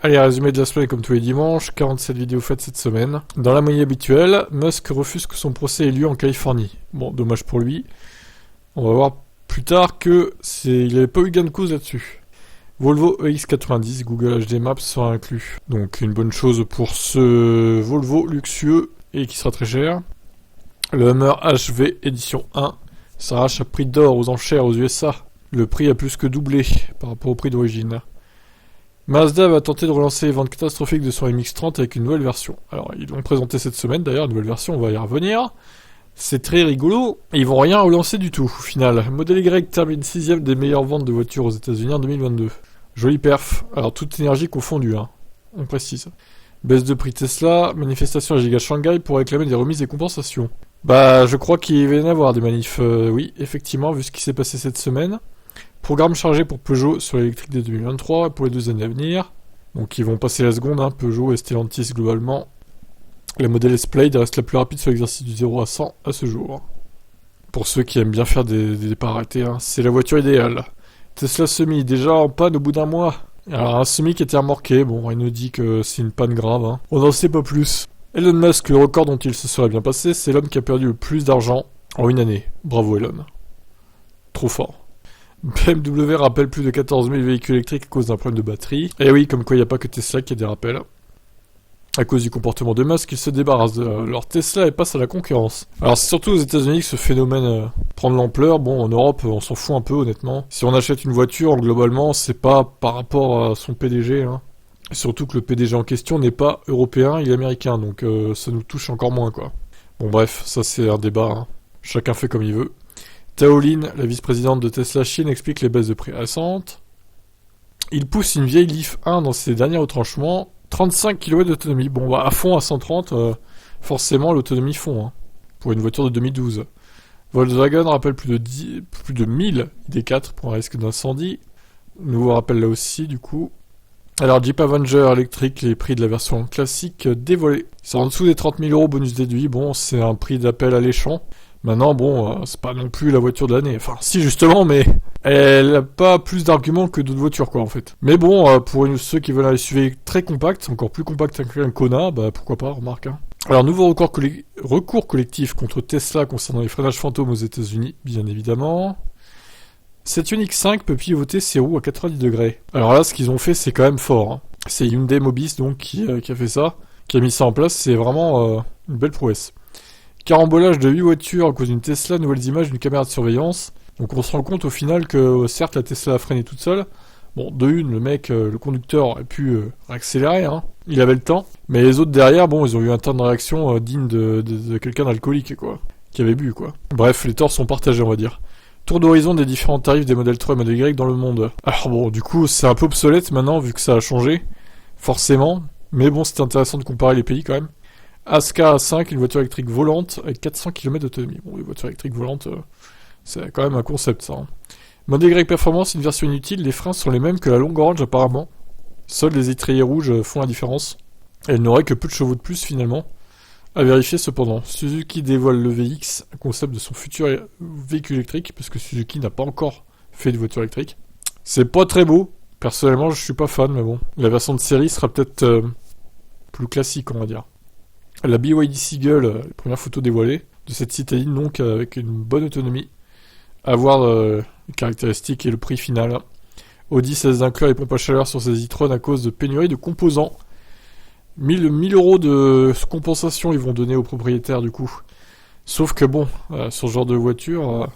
Allez, résumé de la semaine comme tous les dimanches, 47 vidéos faites cette semaine. Dans la moyenne habituelle, Musk refuse que son procès ait lieu en Californie. Bon, dommage pour lui. On va voir plus tard il n'avait pas eu gain de cause là-dessus. Volvo EX90, Google HD Maps sera inclus. Donc une bonne chose pour ce Volvo luxueux et qui sera très cher. Le Hummer HV édition 1 s'arrache à prix d'or aux enchères aux USA. Le prix a plus que doublé par rapport au prix d'origine. Mazda va tenter de relancer les ventes catastrophiques de son MX-30 avec une nouvelle version. Alors, ils l'ont présenté cette semaine, d'ailleurs, une nouvelle version, on va y revenir. C'est très rigolo, et ils vont rien relancer du tout, au final. Model Y termine 6ème des meilleures ventes de voitures aux États-Unis en 2022. Jolie perf, alors toute énergie confondue, hein, on précise. Baisse de prix Tesla, manifestation à Giga Shanghai pour réclamer des remises et compensations. Bah, je crois qu'il va y en avoir des manifs, oui, effectivement, vu ce qui s'est passé cette semaine. Programme chargé pour Peugeot sur l'électrique dès 2023 et pour les 2 années à venir. Donc ils vont passer la seconde, hein, Peugeot et Stellantis globalement. La modèle S-Plaid reste la plus rapide sur l'exercice du 0 à 100 à ce jour. Pour ceux qui aiment bien faire des départs arrêtés, hein, c'est la voiture idéale. Tesla Semi, déjà en panne au bout d'un mois. Alors un Semi qui était remorqué, bon, il nous dit que c'est une panne grave, hein. On n'en sait pas plus. Elon Musk, le record dont il se serait bien passé, c'est l'homme qui a perdu le plus d'argent en une année. Bravo Elon. Trop fort. BMW rappelle plus de 14 000 véhicules électriques à cause d'un problème de batterie. Et oui, comme quoi il n'y a pas que Tesla qui a des rappels. À cause du comportement de Musk, ils se débarrassent de leur Tesla et passent à la concurrence. Alors c'est surtout aux États-Unis que ce phénomène prend de l'ampleur. Bon, en Europe, on s'en fout un peu honnêtement. Si on achète une voiture, globalement, c'est pas par rapport à son PDG. Hein. Surtout que le PDG en question n'est pas européen, il est américain, donc ça nous touche encore moins, quoi. Bon bref, ça c'est un débat. Hein. Chacun fait comme il veut. Tao Lin, la vice-présidente de Tesla Chine, explique les baisses de prix récentes. Il pousse une vieille Leaf 1 dans ses derniers retranchements. 35 km d'autonomie. Bon, bah, à fond, à 130, forcément, l'autonomie fond, hein, pour une voiture de 2012. Volkswagen rappelle plus de 1000 ID4 pour un risque d'incendie. Nouveau rappel là aussi, du coup. Alors, Jeep Avenger électrique, les prix de la version classique dévoilés. C'est en dessous des 30 000 € bonus déduit. Bon, c'est un prix d'appel alléchant. Maintenant, bon, c'est pas non plus la voiture de l'année. Enfin, si, justement, mais elle a pas plus d'arguments que d'autres voitures, quoi, en fait. Mais bon, pour ceux qui veulent un SUV très compact, encore plus compact qu'un Kona, bah pourquoi pas, remarque, hein. Alors, nouveau recours collectif contre Tesla concernant les freinages fantômes aux États-Unis, bien évidemment. Cette Ioniq 5 peut pivoter ses roues à 90 degrés. Alors là, ce qu'ils ont fait, c'est quand même fort, hein. C'est Hyundai Mobis, donc, qui a fait ça, qui a mis ça en place. C'est vraiment une belle prouesse. Carambolage de 8 voitures à cause d'une Tesla, nouvelles images d'une caméra de surveillance. Donc on se rend compte au final que certes la Tesla a freiné toute seule. Bon, de une, le mec, le conducteur aurait pu accélérer, hein. Il avait le temps. Mais les autres derrière, bon, ils ont eu un temps de réaction digne de quelqu'un d'alcoolique, quoi. Qui avait bu, quoi. Bref, les torts sont partagés, on va dire. Tour d'horizon des différents tarifs des modèles 3 et modèles Y dans le monde. Alors bon, du coup, c'est un peu obsolète maintenant, vu que ça a changé. Forcément. Mais bon, c'était intéressant de comparer les pays, quand même. Aska A5, une voiture électrique volante avec 400 km d'autonomie. Bon, les voitures électriques volantes, c'est quand même un concept, ça. Hein. Model Y Performance, une version inutile, les freins sont les mêmes que la longue range apparemment. Seuls les étriers rouges font la différence. Elle n'aurait que peu de chevaux de plus finalement. À vérifier cependant. Suzuki dévoile le VX, un concept de son futur véhicule électrique, parce que Suzuki n'a pas encore fait de voiture électrique. C'est pas très beau. Personnellement, je suis pas fan, mais bon. La version de série sera peut-être plus classique, on va dire. La BYD Seagull, les premières photos dévoilées de cette citadine, donc avec une bonne autonomie. À voir les caractéristiques et le prix final. Audi cesse d'inclure les pompes à chaleur sur ses e-tron à cause de pénurie de composants. 1000 € de compensation ils vont donner aux propriétaires du coup. Sauf que bon, sur ce genre de voiture,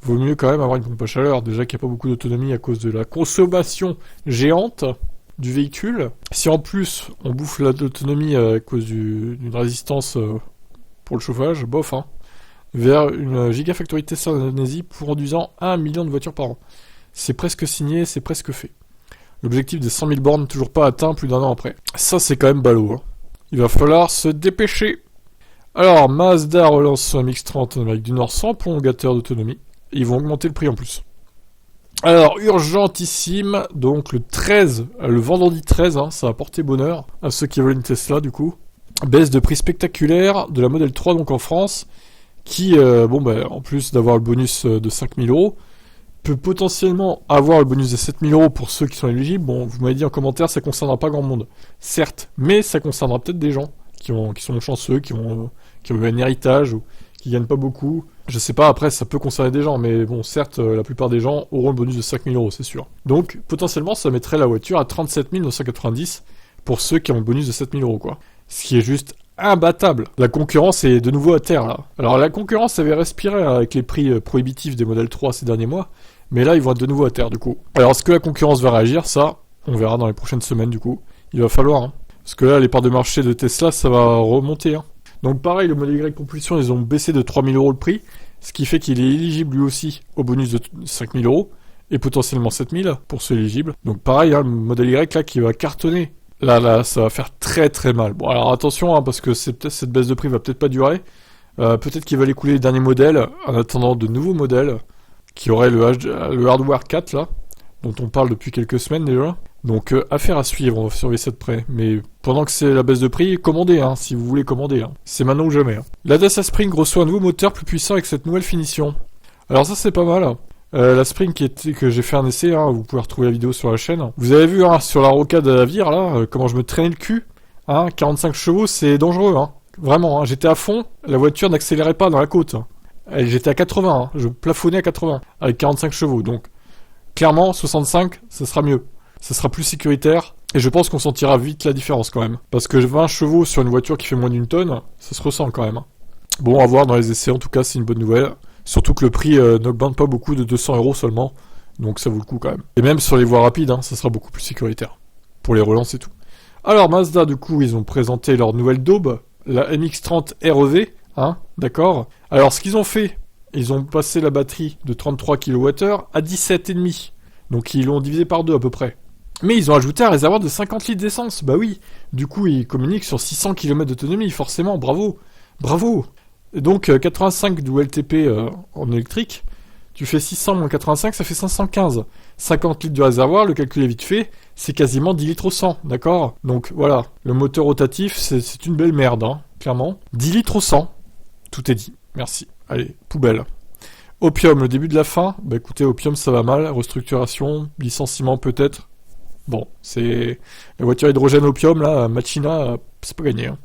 vaut mieux quand même avoir une pompe à chaleur. Déjà qu'il n'y a pas beaucoup d'autonomie à cause de la consommation géante du véhicule. Si en plus on bouffe l'autonomie à cause d'une résistance pour le chauffage, bof, hein. Vers une Gigafactory Tesla en Indonésie produisant 1 million de voitures par an. C'est presque signé, c'est presque fait. L'objectif des 100 000 bornes toujours pas atteint plus d'un an après. Ça c'est quand même ballot, hein. Il va falloir se dépêcher. Alors Mazda relance son MX-30 en Amérique du Nord sans prolongateur d'autonomie. Et ils vont augmenter le prix en plus. Alors, urgentissime, donc le 13, le vendredi 13, hein, ça va porter bonheur à ceux qui veulent une Tesla du coup. Baisse de prix spectaculaire de la Model 3 donc en France, qui, en plus d'avoir le bonus de 5 000 €, peut potentiellement avoir le bonus de 7000 euros pour ceux qui sont éligibles. Bon, vous m'avez dit en commentaire, ça concernera pas grand monde. Certes, mais ça concernera peut-être des gens qui sont chanceux, qui ont eu un héritage ou qui gagnent pas beaucoup. Je sais pas, après, ça peut concerner des gens, mais bon, certes, la plupart des gens auront le bonus de 5000 euros, c'est sûr. Donc, potentiellement, ça mettrait la voiture à 37 990 pour ceux qui ont le bonus de 7000 euros, quoi. Ce qui est juste imbattable. La concurrence est de nouveau à terre, là. Alors, la concurrence avait respiré avec les prix prohibitifs des modèles 3 ces derniers mois, mais là, ils vont être de nouveau à terre, du coup. Alors, est-ce que la concurrence va réagir? Ça, on verra dans les prochaines semaines, du coup. Il va falloir, hein. Parce que là, les parts de marché de Tesla, ça va remonter, hein. Donc pareil, le modèle Y Propulsion, ils ont baissé de 3000 euros le prix, ce qui fait qu'il est éligible lui aussi au bonus de 5000 euros, et potentiellement 7000 pour ceux éligibles. Donc pareil, hein, le modèle Y là qui va cartonner. Là, ça va faire très très mal. Bon alors attention, hein, parce que cette baisse de prix va peut-être pas durer. Peut-être qu'il va écouler les derniers modèles, en attendant de nouveaux modèles, qui auraient le hardware 4 là, dont on parle depuis quelques semaines déjà. Donc affaire à suivre, on va surveiller ça de près. Mais pendant que c'est la baisse de prix, commandez, hein, si vous voulez commander. Hein. C'est maintenant ou jamais. Hein. La Dacia Spring reçoit un nouveau moteur plus puissant avec cette nouvelle finition. Alors ça c'est pas mal. Hein. La Spring que j'ai fait un essai, hein, vous pouvez retrouver la vidéo sur la chaîne. Vous avez vu hein, sur la rocade à Vire là, comment je me traînais le cul. Hein, 45 chevaux c'est dangereux. Hein. Vraiment, hein, j'étais à fond, la voiture n'accélérait pas dans la côte. Hein. J'étais à 80, hein, je plafonnais à 80 avec 45 chevaux. Donc clairement 65 ça sera mieux. Ça sera plus sécuritaire, et je pense qu'on sentira vite la différence quand même. Parce que 20 chevaux sur une voiture qui fait moins d'une tonne, ça se ressent quand même. Bon, à voir dans les essais, en tout cas, c'est une bonne nouvelle. Surtout que le prix n'augmente pas beaucoup, de 200 euros seulement, donc ça vaut le coup quand même. Et même sur les voies rapides, hein, ça sera beaucoup plus sécuritaire. Pour les relances et tout. Alors, Mazda, du coup, ils ont présenté leur nouvelle daube, la MX-30 REV, hein, d'accord. Alors, ce qu'ils ont fait, ils ont passé la batterie de 33 kWh à 17,5. Donc ils l'ont divisé par 2 à peu près. Mais ils ont ajouté un réservoir de 50 litres d'essence. Bah oui, du coup ils communiquent sur 600 km d'autonomie, forcément, bravo. Bravo. Et donc 85 WLTP en électrique, tu fais 600 moins 85, ça fait 515. 50 litres de réservoir, le calcul est vite fait, c'est quasiment 10 litres au 100, d'accord? Donc voilà, le moteur rotatif, c'est une belle merde, hein, clairement. 10 litres au 100, tout est dit, merci. Allez, poubelle. Opium, le début de la fin, bah écoutez, Opium ça va mal, restructuration, licenciement peut-être. Bon, c'est la voiture hydrogène Opium là, Machina, c'est pas gagné. Hein.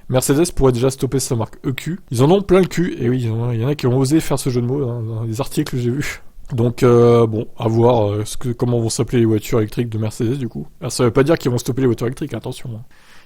Mercedes pourrait déjà stopper sa marque EQ. Ils en ont plein le cul, et oui, il y en a qui ont osé faire ce jeu de mots hein, dans des articles que j'ai vus. Donc bon, à voir comment vont s'appeler les voitures électriques de Mercedes du coup. Alors ça veut pas dire qu'ils vont stopper les voitures électriques, attention. Hein.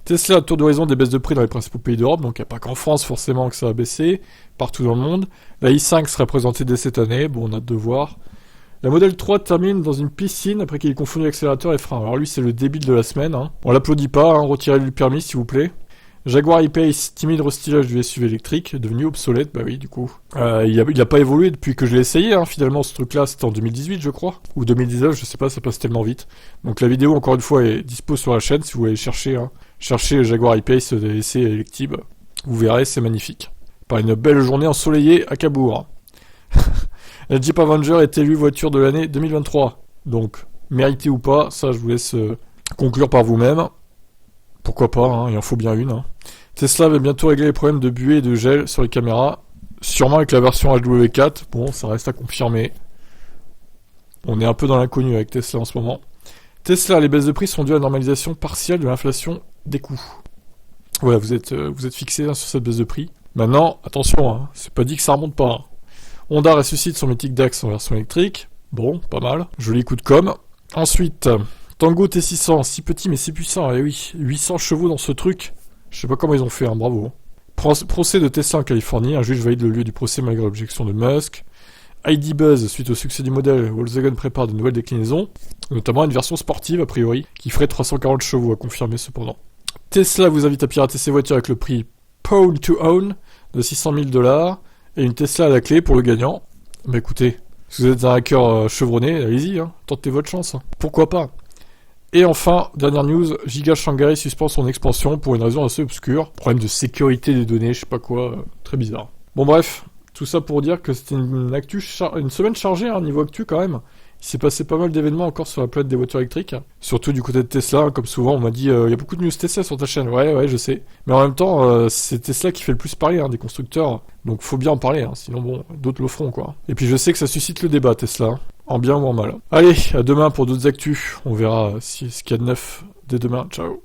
Tesla, tour d'horizon des baisses de prix dans les principaux pays d'Europe, donc il n'y a pas qu'en France forcément que ça va baisser, partout dans le monde. La i5 sera présentée dès cette année, bon on a hâte de voir. La Model 3 termine dans une piscine après qu'il ait confondu accélérateur et frein. Alors lui c'est le débile de la semaine, hein. On l'applaudit pas, hein, retirez-lui le permis s'il vous plaît. Jaguar E-Pace, timide restylage du SUV électrique, devenu obsolète, bah oui du coup. Il a pas évolué depuis que je l'ai essayé, hein. Finalement ce truc-là c'était en 2018 je crois, ou 2019, je sais pas, ça passe tellement vite. Donc la vidéo encore une fois est dispo sur la chaîne si vous voulez chercher, hein. Cherchez Jaguar E-Pace essai élective, vous verrez c'est magnifique. Par une belle journée ensoleillée à Cabourg. La Jeep Avenger est élue voiture de l'année 2023, donc mérité ou pas, ça je vous laisse conclure par vous-même. Pourquoi pas, hein, il en faut bien une. Hein. Tesla va bientôt régler les problèmes de buée et de gel sur les caméras. Sûrement avec la version HW4. Bon, ça reste à confirmer. On est un peu dans l'inconnu avec Tesla en ce moment. Tesla, les baisses de prix sont dues à la normalisation partielle de l'inflation des coûts. Voilà, vous êtes fixé sur cette baisse de prix. Maintenant, attention, hein, c'est pas dit que ça remonte pas. Hein. Honda ressuscite son mythique Dax en version électrique. Bon, pas mal. Joli coup de com'. Ensuite... Tango T600, si petit mais si puissant, eh oui, 800 chevaux dans ce truc. Je sais pas comment ils ont fait, hein, bravo. Procès de Tesla en Californie, un juge valide le lieu du procès malgré l'objection de Musk. ID Buzz, suite au succès du modèle, Volkswagen prépare de nouvelles déclinaisons, notamment une version sportive a priori, qui ferait 340 chevaux à confirmer cependant. Tesla vous invite à pirater ses voitures avec le prix Pawn to Own de 600 000 $, et une Tesla à la clé pour le gagnant. Bah écoutez, si vous êtes un hacker chevronné, allez-y, hein, tentez votre chance, hein. Pourquoi pas. Et enfin, dernière news, Giga Shanghai suspend son expansion pour une raison assez obscure. Problème de sécurité des données, je sais pas quoi, très bizarre. Bon bref, tout ça pour dire que c'était une semaine chargée, hein, niveau actu quand même. Il s'est passé pas mal d'événements encore sur la planète des voitures électriques. Surtout du côté de Tesla, hein, comme souvent on m'a dit, il y a beaucoup de news Tesla sur ta chaîne. Ouais, je sais. Mais en même temps, c'est Tesla qui fait le plus parler, hein, des constructeurs. Donc faut bien en parler, hein, sinon bon, d'autres le feront quoi. Et puis je sais que ça suscite le débat Tesla. en bien ou en mal. Allez, à demain pour d'autres actus. On verra ce qu'il y a de neuf dès demain. Ciao.